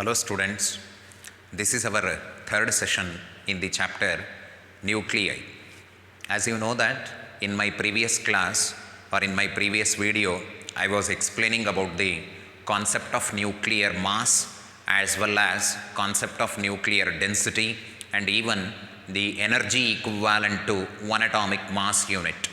Hello students, this is our third session in the chapter Nuclei. As you know that in my previous class or in my previous video, I was explaining about the concept of nuclear mass as well as concept of nuclear density and even the energy equivalent to one atomic mass unit.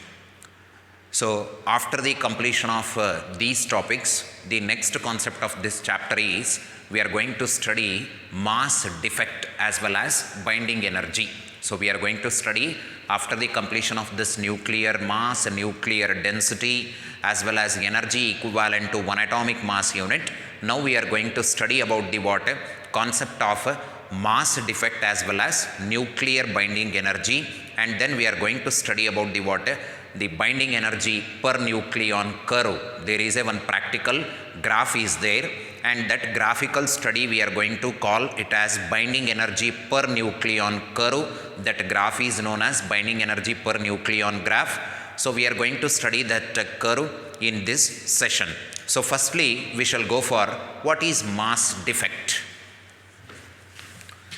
So after the completion of these topics, the next concept of this chapter is we are going to study mass defect as well as binding energy. So we are going to study after the completion of this nuclear mass, nuclear density as well as energy equivalent to one atomic mass unit. Now we are going to study about the what concept of mass defect as well as nuclear binding energy, and then we are going to study about the what the binding energy per nucleon curve. There is a one practical graph is there, and that graphical study we are going to call it as binding energy per nucleon curve. That graph is known as binding energy per nucleon graph. So we are going to study that curve in this session. So firstly we shall go for what is mass defect.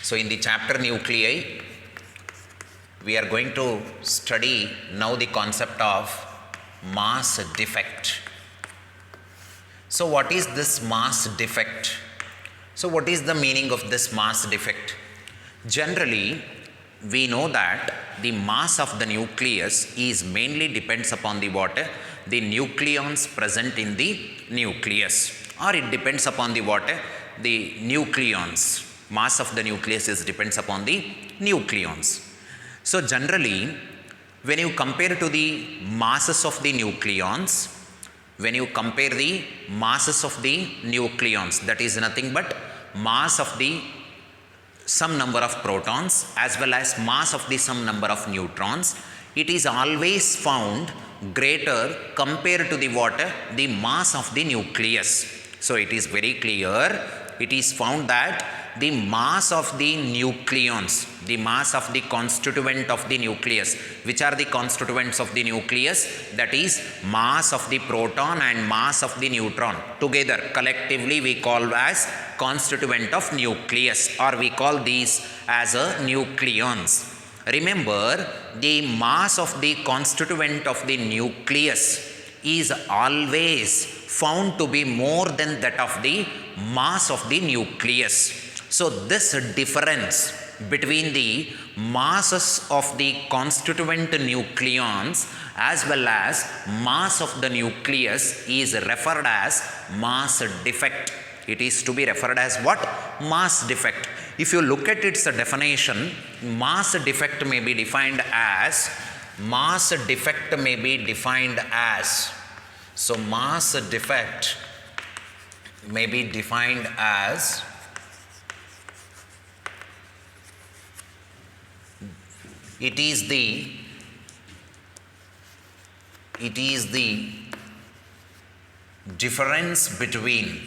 So in the chapter nuclei, we are going to study now the concept of mass defect. So what is this mass defect? So what is the meaning of this mass defect? Generally, we know that the mass of the nucleus is mainly depends upon the what? The nucleons present in the nucleus, or it depends upon the what? The nucleons. Mass of the nucleus is depends upon the nucleons. So generally, when you compare to the masses of the nucleons, when you compare the masses of the nucleons, that is nothing but mass of the some number of protons as well as mass of the some number of neutrons, it is always found greater compared to the what? The mass of the nucleus. So it is very clear, it is found that the mass of the nucleons, the mass of the constituent of the nucleus, which are the constituents of the nucleus, that is mass of the proton and mass of the neutron, together collectively we call as constituent of nucleus, or we call these as a nucleons. Remember, the mass of the constituent of the nucleus is always found to be more than that of the mass of the nucleus. So this difference between the masses of the constituent nucleons as well as mass of the nucleus is referred as mass defect. It is to be referred as what? Mass defect. If you look at its definition, mass defect may be defined as mass defect may be defined as, so mass defect may be defined as it is the difference between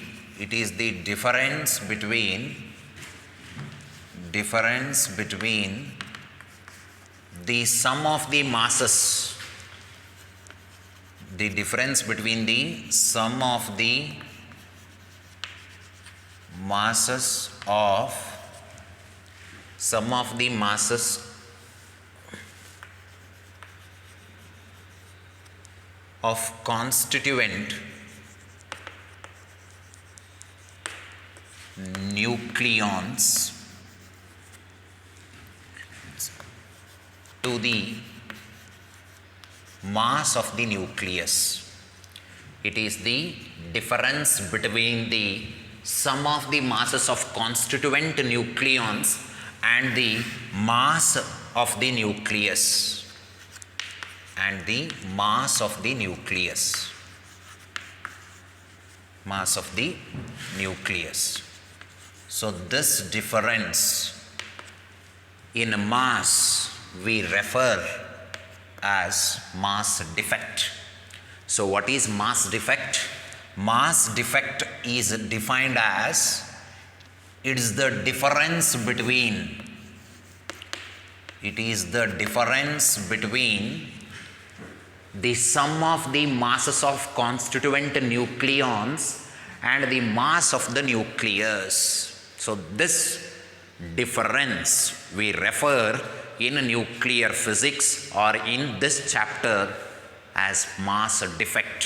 the sum of the masses, the difference between the sum of the masses of constituent nucleons to the mass of the nucleus. It is the difference between the sum of the masses of constituent nucleons and the mass of the nucleus. Mass of the nucleus. So this difference in mass we refer as mass defect. So what is mass defect? Mass defect is defined as it is the difference between the sum of the masses of constituent nucleons and the mass of the nucleus. So this difference we refer in nuclear physics or in this chapter as mass defect.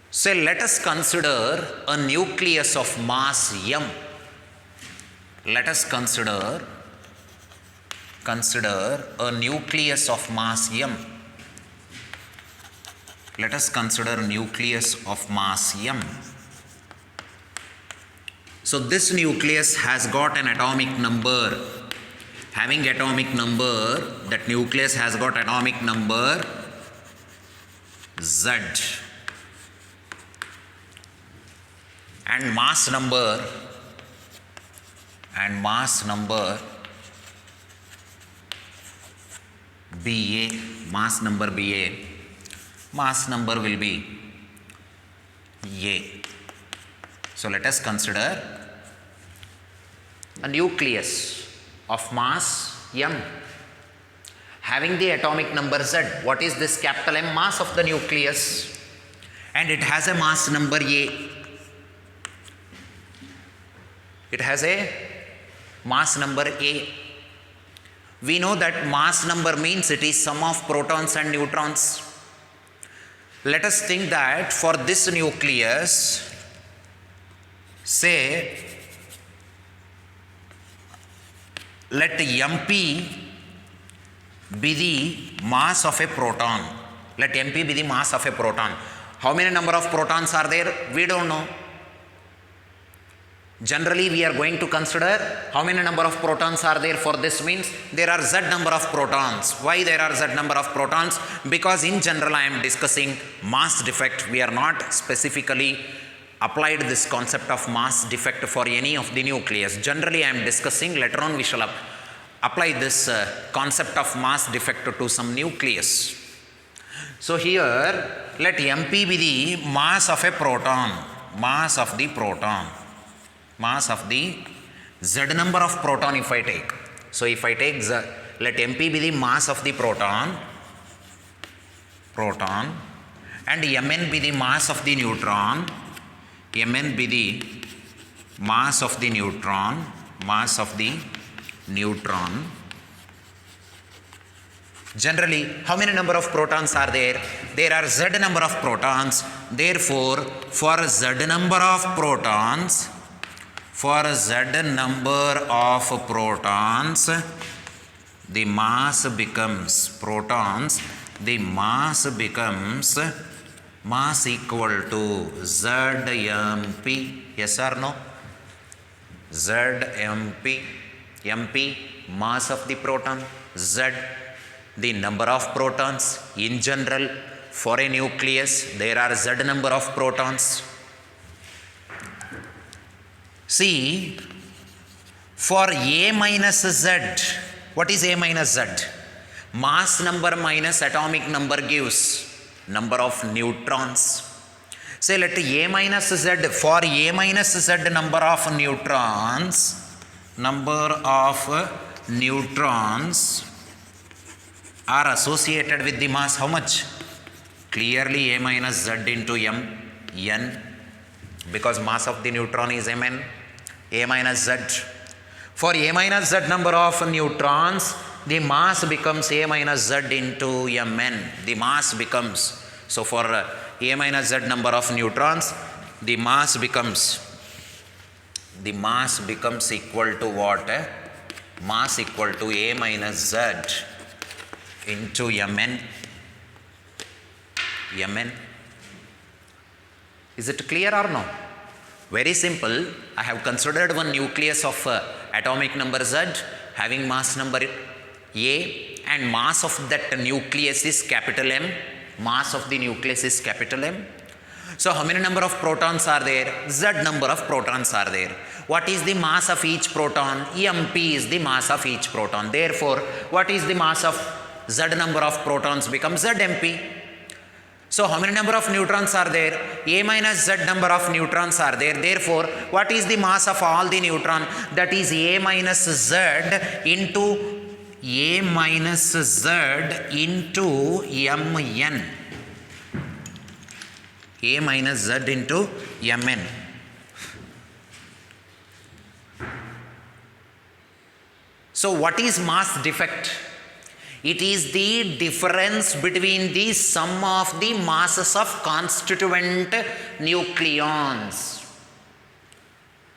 So let us consider a nucleus of mass m. Let us consider a nucleus of mass m. Let us consider nucleus of mass m. So this nucleus has got an atomic number. Having atomic number, that nucleus has got atomic number Z and mass number Ba, mass number will be A. So let us consider a nucleus of mass m having the atomic number Z. What is this capital M? Mass of the nucleus, and it has a mass number A. It has a mass number A. We know that mass number means it is sum of protons and neutrons. Let us think that for this nucleus, say, let MP be the mass of a proton. Let MP be the mass of a proton. How many number of protons are there? We don't know. Generally, we are going to consider how many number of protons are there. For this means there are Z number of protons. Why there are Z number of protons? Because in general I am discussing mass defect. We are not specifically applied this concept of mass defect for any of the nucleus. Generally I am discussing, later on we shall apply this concept of mass defect to some nucleus. So here let MP be the mass of a proton, mass of the Z number of proton if I take. So if I take Z, let MP be the mass of the proton, and Mn be the mass of the neutron, Mn be the mass of the neutron. Generally, how many number of protons are there? There are Z number of protons. Therefore, for Z number of protons, the mass becomes mass equal to ZMP. Yes or no? ZMP. MP, mass of the proton. Z, the number of protons. In general, for a nucleus, there are Z number of protons. See, for A minus Z, what is A minus Z? Mass number minus atomic number gives number of neutrons. Say let A minus Z, for A minus Z number of neutrons are associated with the mass. How much? Clearly A minus Z into M, N, because mass of the neutron is Mn, A minus Z. For A minus Z number of neutrons, the mass becomes A minus Z into Mn. The mass becomes, so for A minus Z number of neutrons, the mass becomes equal to what? Mass equal to A minus Z into Mn. Is it clear or no? Very simple. I have considered one nucleus of atomic number Z having mass number A, and mass of that nucleus is capital M. Mass of the nucleus is capital M. So how many number of protons are there? Z number of protons are there. What is the mass of each proton? MP is the mass of each proton. Therefore, what is the mass of Z number of protons becomes ZMP. So how many number of neutrons are there? A minus Z number of neutrons are there. Therefore, what is the mass of all the neutron? That is A minus Z into Mn. A minus Z into Mn. So what is mass defect? It is the difference between the sum of the masses of constituent nucleons.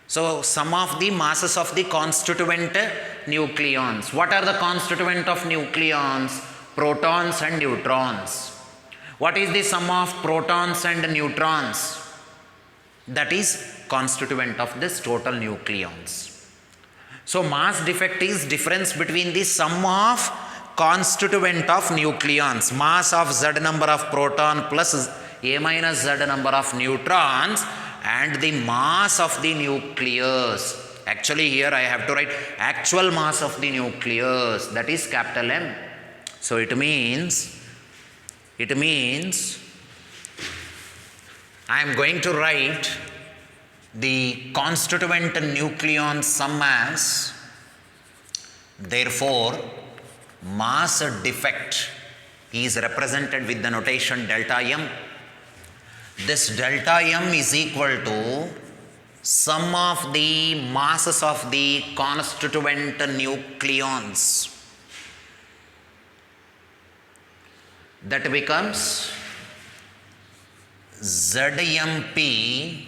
So sum of the masses of the constituent nucleons. What are the constituent of nucleons? Protons and neutrons. What is the sum of protons and neutrons? That is constituent of this total nucleons. So mass defect is difference between the sum of constituent of nucleons, mass of z number of proton plus a minus z number of neutrons, and the mass of the nucleus. Actually here I have to write actual mass of the nucleus, that is capital M. So it means I am going to write the constituent nucleon sum as, therefore mass defect is represented with the notation delta M. This delta M is equal to sum of the masses of the constituent nucleons. That becomes ZMP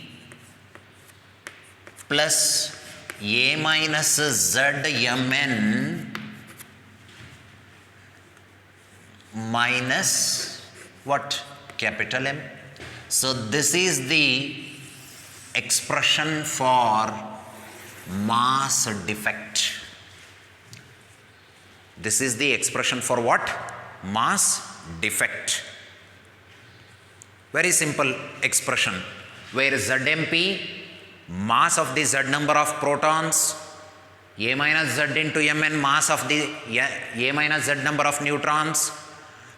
plus A minus ZMN minus what? Capital M. So this is the expression for mass defect. This is the expression for what? Mass defect. Very simple expression, where ZMP, mass of the Z number of protons, A minus Z into Mn, mass of the A minus Z number of neutrons.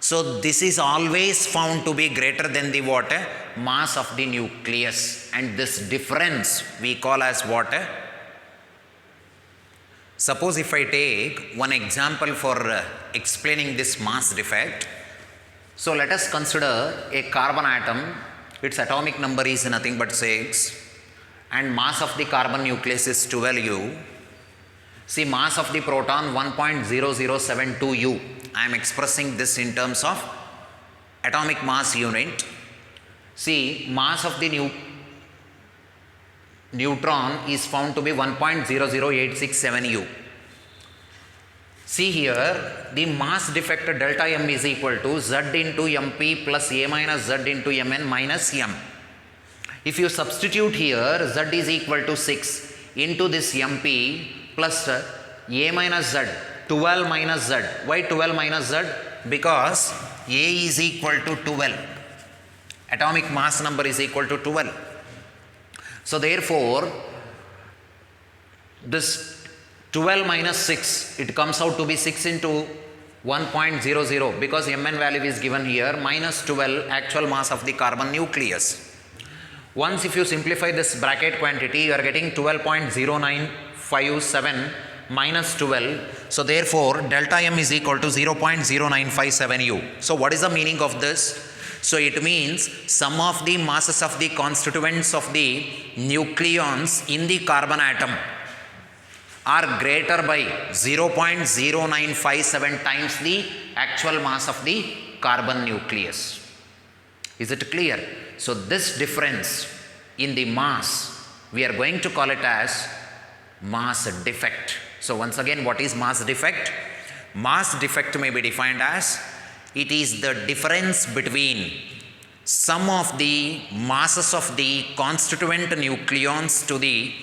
So this is always found to be greater than the what? Mass of the nucleus, and this difference we call as what? Suppose if I take one example for explaining this mass defect. So let us consider a carbon atom. Its atomic number is nothing but 6 and mass of the carbon nucleus is 12U. See, mass of the proton 1.0072U. I am expressing this in terms of atomic mass unit. See, mass of the neutron is found to be 1.00867U. See here, the mass defect delta M is equal to Z into MP plus A minus Z into Mn minus M. If you substitute here, Z is equal to 6 into this MP plus A minus Z, 12 minus Z. Why 12 minus Z? Because A is equal to 12. Atomic mass number is equal to 12. So therefore, this 12 minus 6, it comes out to be 6 into 1.00, because Mn value is given here, minus 12 actual mass of the carbon nucleus. Once if you simplify this bracket quantity, you are getting 12.0957 minus 12. So therefore, delta M is equal to 0.0957U. So what is the meaning of this? So it means sum of the masses of the constituents of the nucleons in the carbon atom are greater by 0.0957 times the actual mass of the carbon nucleus. Is it clear? So this difference in the mass, we are going to call it as mass defect. So once again, what is mass defect? Mass defect may be defined as, it is the difference between sum of the masses of the constituent nucleons to the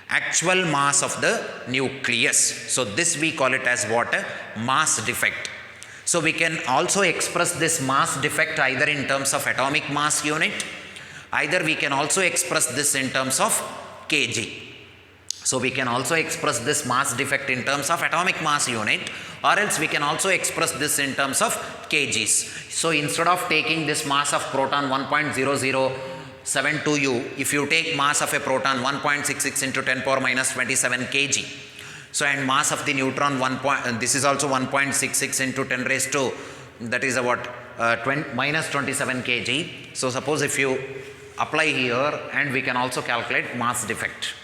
actual mass of the nucleus. So this we call it as what? Mass defect. So we can also express this mass defect either in terms of atomic mass unit, either we can also express this in terms of kg. So we can also express this mass defect in terms of atomic mass unit, or else we can also express this in terms of kgs. So instead of taking this mass of proton 1.0072U, if you take mass of a proton 1.66 into 10 power minus 27 kg. So and mass of the neutron this is also 1.66 into 10 raised to, that is about minus 27 kg. So suppose if you apply here, and we can also calculate mass defect.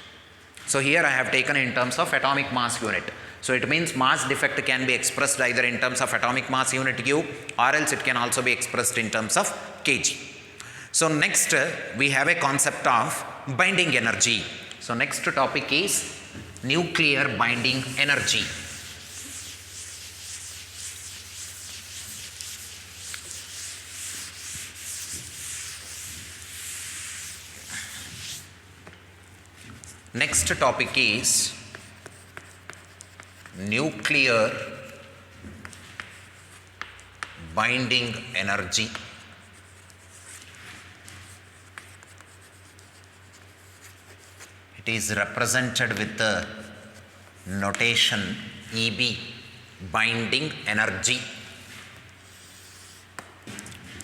So here I have taken in terms of atomic mass unit. So it means mass defect can be expressed either in terms of atomic mass unit cube, or else it can also be expressed in terms of kg. So next we have a concept of binding energy. So next topic is nuclear binding energy. Next topic is nuclear binding energy. It is represented with the notation EB, binding energy.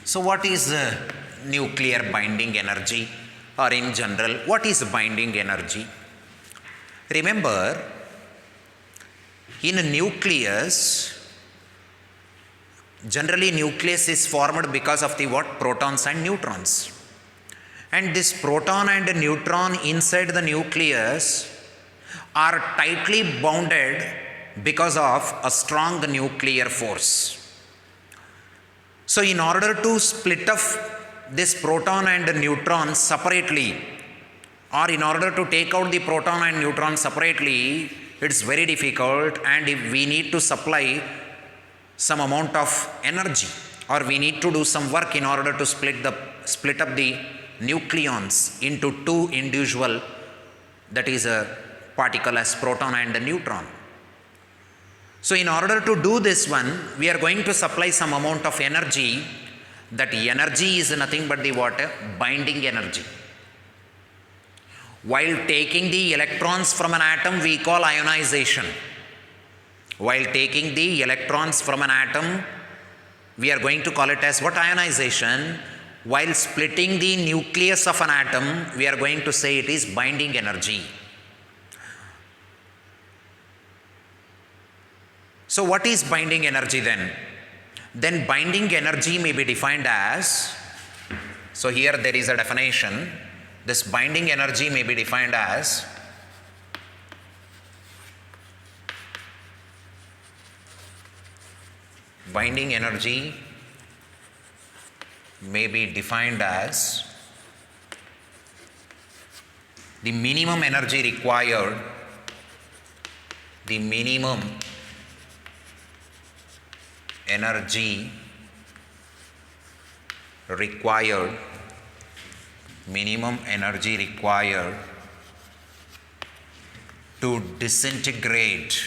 So what is nuclear binding energy, or in general what is binding energy? Remember, in a nucleus, generally nucleus is formed because of the what? Protons and neutrons. And this proton and neutron inside the nucleus are tightly bounded because of a strong nuclear force. So in order to split up this proton and neutron separately, or in order to take out the proton and neutron separately, it's very difficult, and if we need to supply some amount of energy, or we need to do some work in order to split up the nucleons into two individual, that is a particle as proton and a neutron. So in order to do this one, we are going to supply some amount of energy. That energy is nothing but the what? Binding energy. While taking the electrons from an atom, we call ionization. While taking the electrons from an atom, we are going to call it as what? Ionization. While splitting the nucleus of an atom, we are going to say it is binding energy. So what is binding energy then? Then binding energy may be defined as, so here there is a definition. This binding energy may be defined as binding energy may be defined as the minimum energy required, the minimum energy required to disintegrate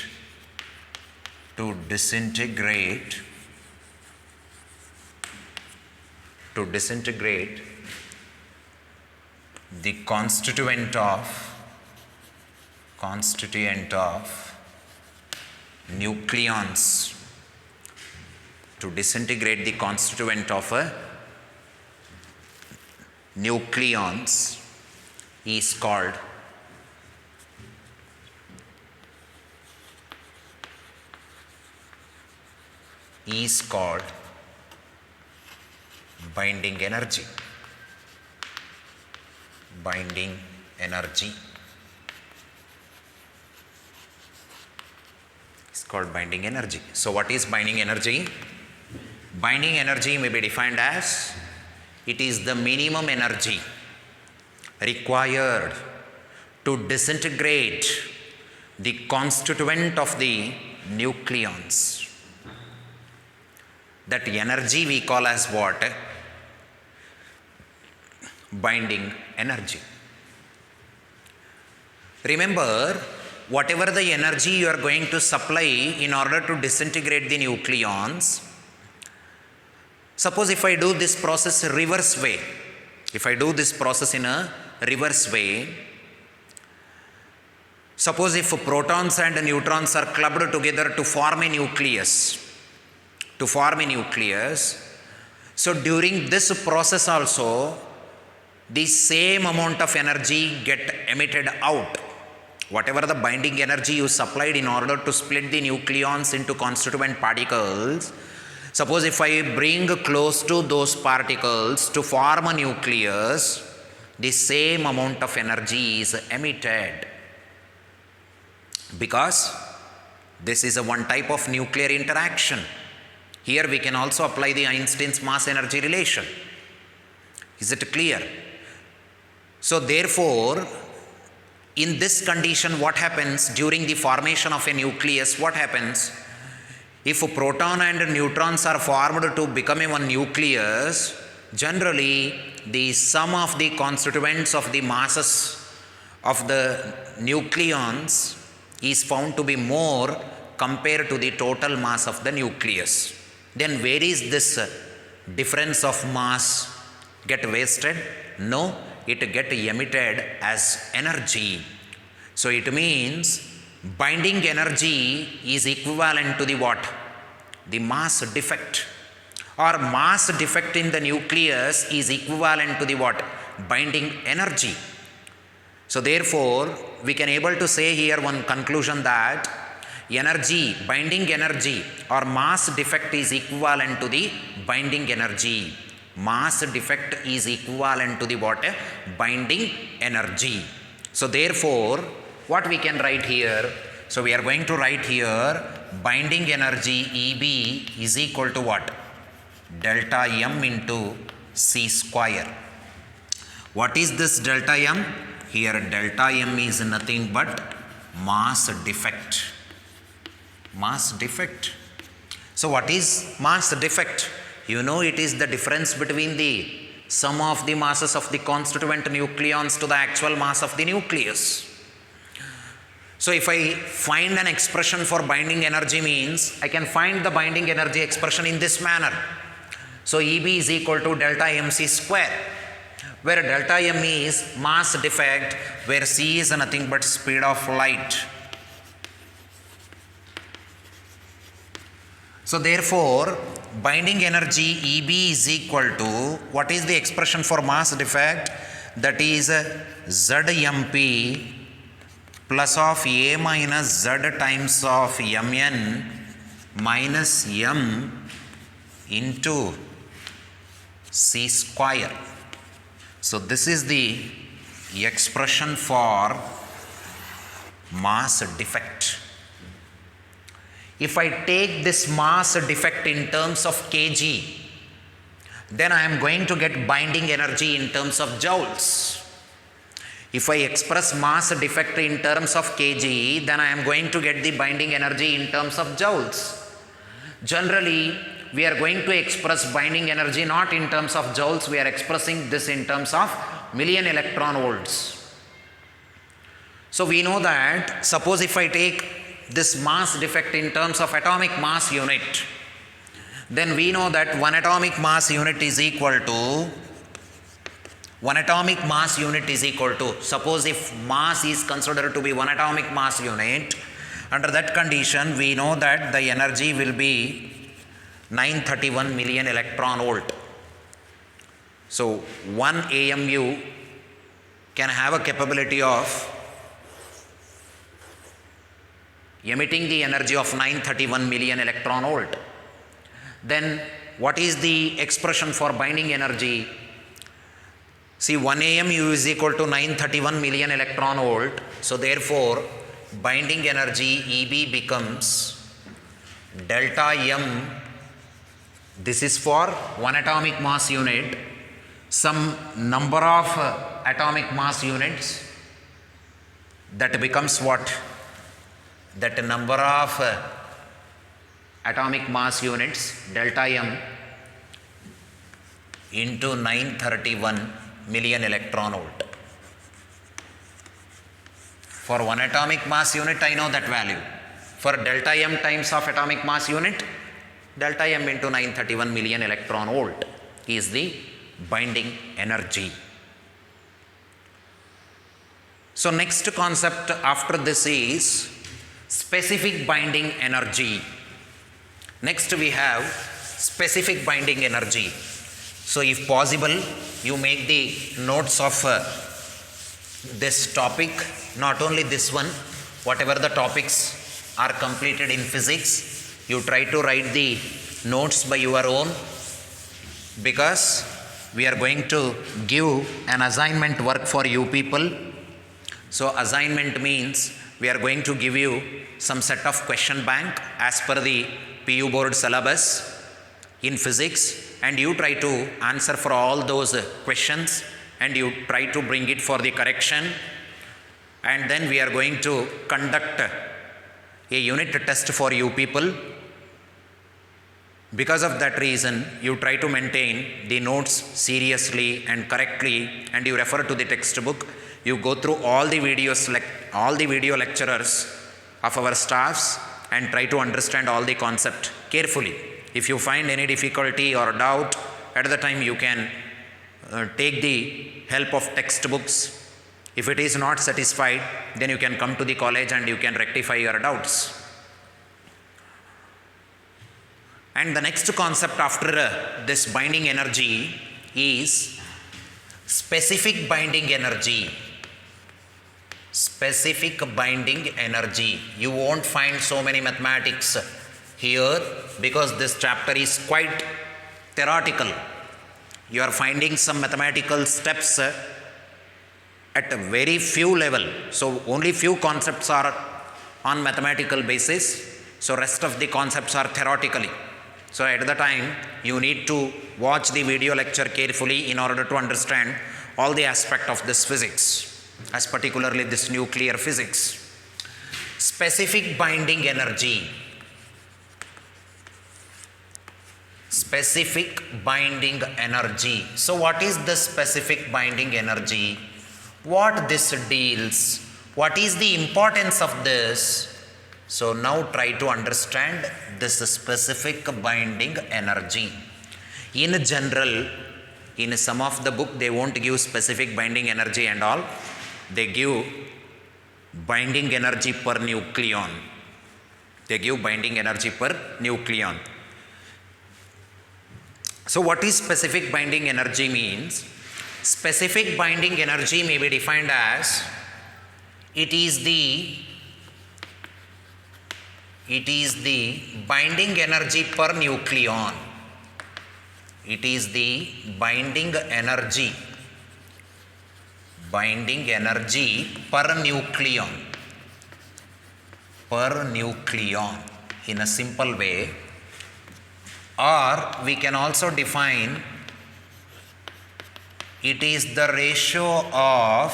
the constituent of nucleons, to disintegrate the constituent of nucleons is called binding energy. Binding energy is called binding energy. So what is binding energy? Binding energy may be defined as, it is the minimum energy required to disintegrate the constituent of the nucleons. That energy we call as what? Binding energy. Remember, whatever the energy you are going to supply in order to disintegrate the nucleons, suppose if I do this process reverse way, if I do this process in a reverse way, suppose if protons and neutrons are clubbed together to form a nucleus, so during this process also, the same amount of energy get emitted out. Whatever the binding energy you supplied in order to split the nucleons into constituent particles, suppose if I bring close to those particles to form a nucleus, the same amount of energy is emitted. because this is a one type of nuclear interaction. Here we can also apply the Einstein's mass energy relation. Is it clear? So therefore, in this condition, what happens during the formation of a nucleus? What happens? If a proton and neutrons are formed to become a one nucleus, generally the sum of the constituents of the masses of the nucleons is found to be more compared to the total mass of the nucleus. Then where is this difference of mass get wasted? No, it get emitted as energy. So it means binding energy is equivalent to the what? The mass defect, or mass defect in the nucleus is equivalent to the what? Binding energy. So therefore, we can able to say here one conclusion that energy, binding energy or mass defect is equivalent to the binding energy. Mass defect is equivalent to the what? Binding energy. So therefore, what we can write here? So we are going to write here binding energy EB is equal to what? Delta M into C square. What is this delta M? Here delta M is nothing but mass defect. Mass defect. So what is mass defect? You know, it is the difference between the sum of the masses of the constituent nucleons to the actual mass of the nucleus. So if I find an expression for binding energy, means I can find the binding energy expression in this manner. So EB is equal to delta MC square, where delta M is mass defect, where C is nothing but speed of light. So therefore, binding energy EB is equal to, what is the expression for mass defect? That is ZMP plus of A minus Z times of Mn minus M into C square. So this is the expression for mass defect. If I take this mass defect in terms of kg, then I am going to get binding energy in terms of joules. If I express mass defect in terms of kg, then I am going to get the binding energy in terms of joules. Generally, we are going to express binding energy not in terms of joules, we are expressing this in terms of million electron volts. So we know that, suppose if I take this mass defect in terms of atomic mass unit, then we know that one atomic mass unit is equal to, suppose if mass is considered to be one atomic mass unit, under that condition we know that the energy will be 931 million electron volt. So one AMU can have a capability of emitting the energy of 931 million electron volt. Then what is the expression for binding energy? See, 1 AMU is equal to 931 million electron volt. So therefore, binding energy EB becomes delta M. This is for one atomic mass unit. Some number of atomic mass units, that becomes what? That number of atomic mass units, delta M into 931 million electron volt. For one atomic mass unit, I know that value. For delta M times of atomic mass unit, delta M into 931 million electron volt is the binding energy. So next concept after this is specific binding energy. Next we have specific binding energy. So if possible, you make the notes of this topic, not only this one, whatever the topics are completed in physics, you try to write the notes by your own, because we are going to give an assignment work for you people. So assignment means we are going to give you some set of question bank as per the PU board syllabus in physics, and you try to answer for all those questions and you try to bring it for the correction, and then we are going to conduct a unit test for you people. Because of that reason, you try to maintain the notes seriously and correctly, and you refer to the textbook. You go through all the videos, all the video lecturers of our staffs, and try to understand all the concept carefully. If you find any difficulty or doubt, at the time you can take the help of textbooks. If it is not satisfied, then you can come to the college and you can rectify your doubts. And the next concept after this binding energy is specific binding energy. Specific binding energy. You won't find so many mathematics here because this chapter is quite theoretical. You are finding some mathematical steps at a very few level. So only few concepts are on mathematical basis. So rest of the concepts are theoretically. So at the time you need to watch the video lecture carefully in order to understand all the aspect of this physics, as particularly this nuclear physics. Specific binding energy. Specific binding energy. So what is the specific binding energy? What this deals? What is the importance of this? So now try to understand this specific binding energy. In general, in some of the book they won't give specific binding energy and all. They give binding energy per nucleon. They give binding energy per nucleon. So what is specific binding energy means? Specific binding energy may be defined as it is the binding energy per nucleon. It is the binding energy per nucleon in a simple way. Or we can also define it is the ratio of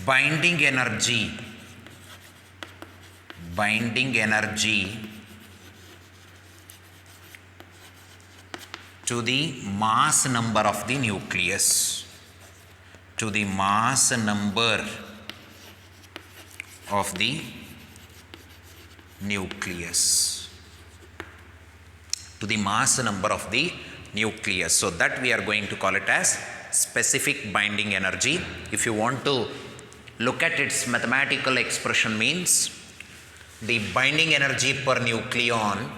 binding energy to the mass number of the nucleus. To the mass number of the nucleus. To the mass number of the nucleus. So that we are going to call it as specific binding energy. If you want to look at its mathematical expression, means the binding energy per nucleon,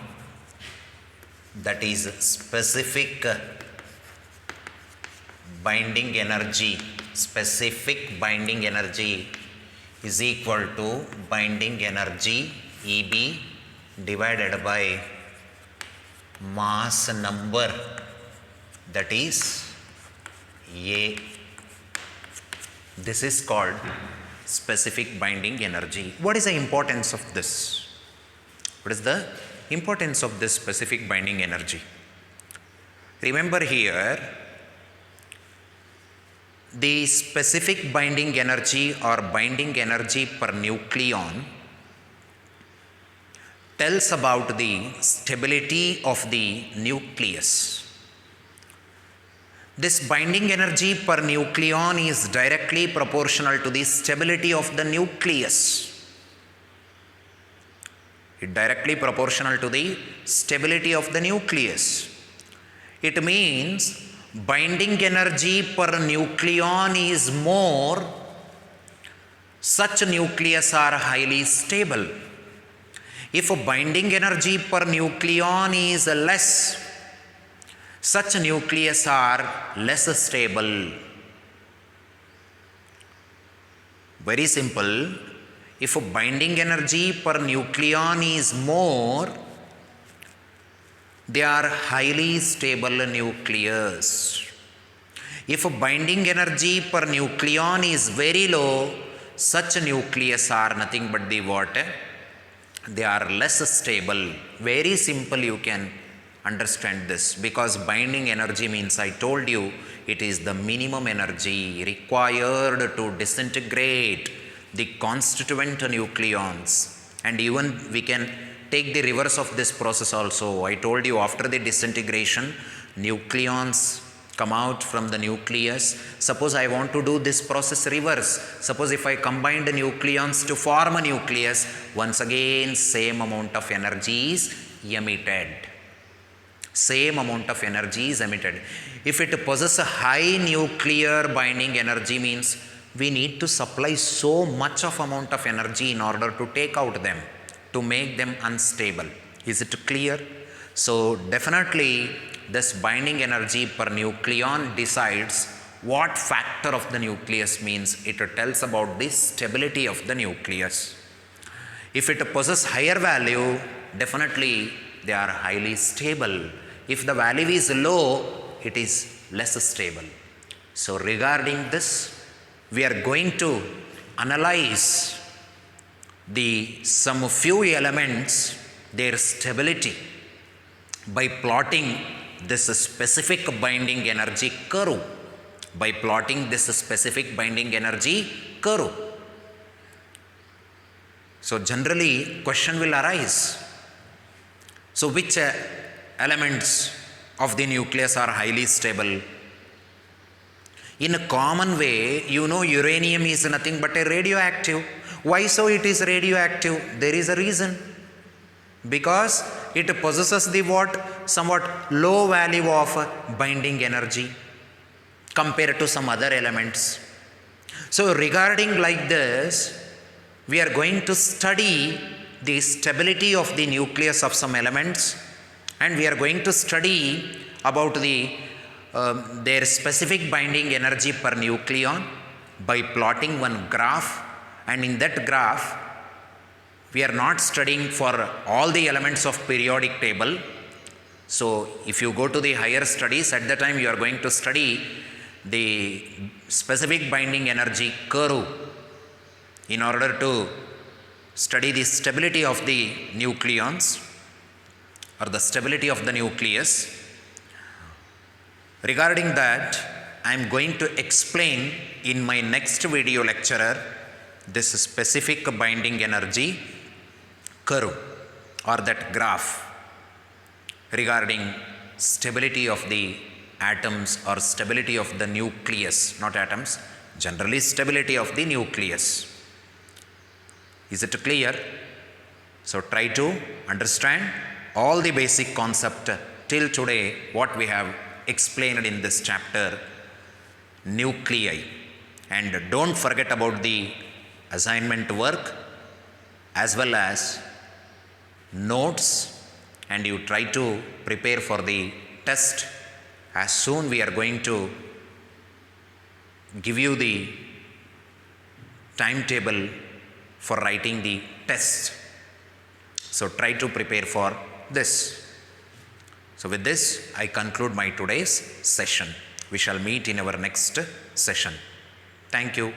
that is specific binding energy. Specific binding energy is equal to binding energy EB divided by mass number, that is A. This is called specific binding energy. What is the importance of this? What is the importance of this specific binding energy? Remember here, the specific binding energy or binding energy per nucleon tells about the stability of the nucleus. This binding energy per nucleon is directly proportional to the stability of the nucleus. It directly proportional to the stability of the nucleus. It means binding energy per nucleon is more, such nucleus are highly stable. If binding energy per nucleon is less, such nucleus are less stable. Very simple. If binding energy per nucleon is more, they are highly stable nucleus. If binding energy per nucleon is very low, such nucleus are nothing but the what? They are less stable. Very simple, you can understand this, because binding energy means, I told you, it is the minimum energy required to disintegrate the constituent nucleons. And even we can take the reverse of this process also. I told you, after the disintegration, nucleons come out from the nucleus. Suppose I want to do this process reverse. Suppose if I combine the nucleons to form a nucleus, once again same amount of energy is emitted. Same amount of energy is emitted. If it possesses a high nuclear binding energy, means we need to supply so much of amount of energy in order to take out them, to make them unstable. Is it clear? So definitely this binding energy per nucleon decides what factor of the nucleus, means it tells about the stability of the nucleus. If it possesses higher value, definitely they are highly stable. If the value is low, it is less stable. So regarding this, we are going to analyze some few elements, their stability, by plotting this specific binding energy curve. By plotting this specific binding energy curve. So generally question will arise. So which elements of the nucleus are highly stable? In a common way, you know, uranium is nothing but a radioactive. Why so it is radioactive? There is a reason. Because it possesses the what? Somewhat low value of binding energy compared to some other elements. So regarding like this, we are going to study the stability of the nucleus of some elements, and we are going to study about their specific binding energy per nucleon by plotting one graph. And in that graph, we are not studying for all the elements of periodic table. So if you go to the higher studies, at the time you are going to study the specific binding energy curve in order to study the stability of the nucleons or the stability of the nucleus. Regarding that, I am going to explain in my next video lecture this specific binding energy curve or that graph regarding stability of the atoms or stability of the nucleus, not atoms, generally stability of the nucleus. Is it clear? So try to understand all the basic concept till today what we have explained in this chapter, nuclei. And don't forget about the assignment work as well as notes, and you try to prepare for the test. As soon we are going to give you the timetable for writing the test. So try to prepare for this. So with this, I conclude my today's session. We shall meet in our next session. Thank you.